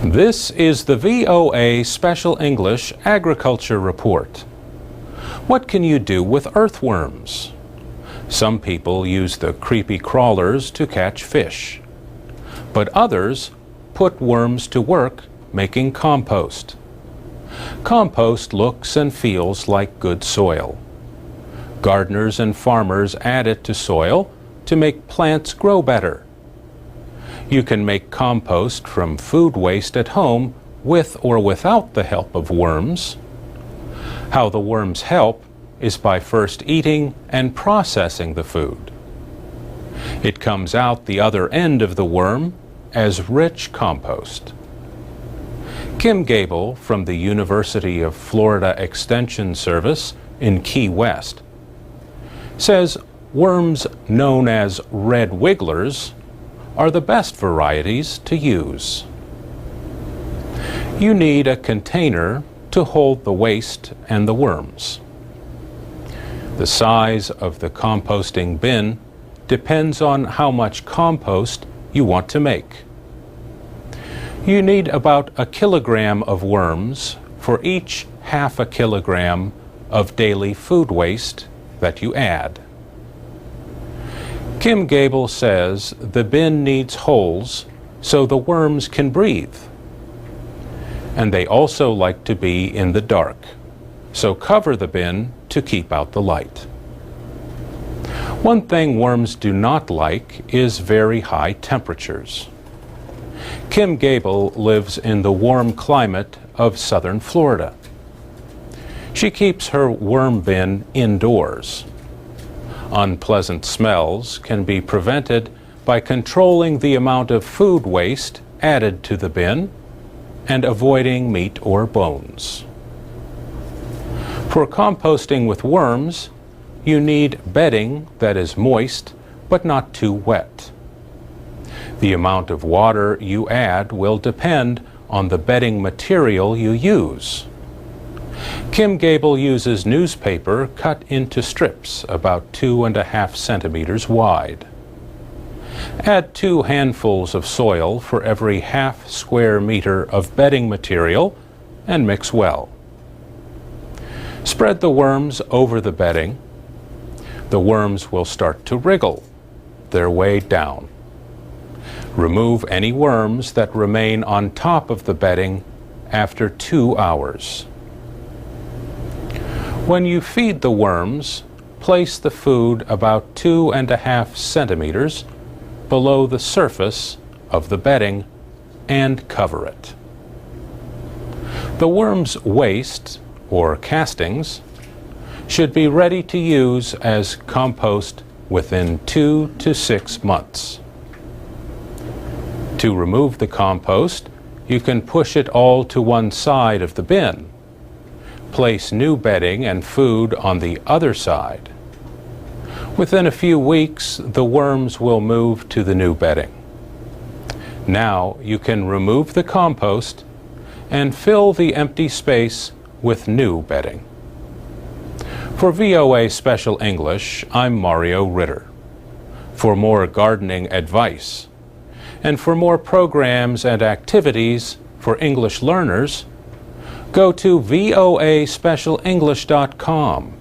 This is the VOA Special English Agriculture Report. What can you do with earthworms? Some people use the creepy crawlers to catch fish, but others put worms to work making compost. Compost looks and feels like good soil. Gardeners and farmers add it to soil to make plants grow better. You can make compost from food waste at home with or without the help of worms. How the worms help is by first eating and processing the food. It comes out the other end of the worm as rich compost. Kim Gable from the University of Florida Extension Service in Key West says worms known as red wigglers are the best varieties to use. You need a container to hold the waste and the worms. The size of the composting bin depends on how much compost you want to make. You need about 1 kilogram of worms for each half a kilogram of daily food waste that you add. Kim Gable says the bin needs holes so the worms can breathe. And they also like to be in the dark, so cover the bin to keep out the light. One thing worms do not like is very high temperatures. Kim Gable lives in the warm climate of southern Florida. She keeps her worm bin indoors. Unpleasant smells can be prevented by controlling the amount of food waste added to the bin and avoiding meat or bones. For composting with worms, you need bedding that is moist but not too wet. The amount of water you add will depend on the bedding material you use. Kim Gable uses newspaper cut into strips about 2.5 centimeters wide. Add 2 handfuls of soil for every half square meter of bedding material and mix well. Spread the worms over the bedding. The worms will start to wriggle their way down. Remove any worms that remain on top of the bedding after 2 hours. When you feed the worms, place the food about 2.5 centimeters below the surface of the bedding and cover it. The worms' waste, or castings, should be ready to use as compost within 2 to 6 months. To remove the compost, you can push it all to one side of the bin. Place new bedding and food on the other side. Within a few weeks, the worms will move to the new bedding. Now you can remove the compost and fill the empty space with new bedding. For VOA Special English, I'm Mario Ritter. For more gardening advice, and for more programs and activities for English learners, go to voaspecialenglish.com.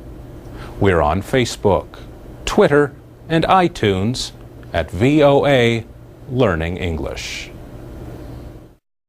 We're on Facebook, Twitter, and iTunes at VOA Learning English.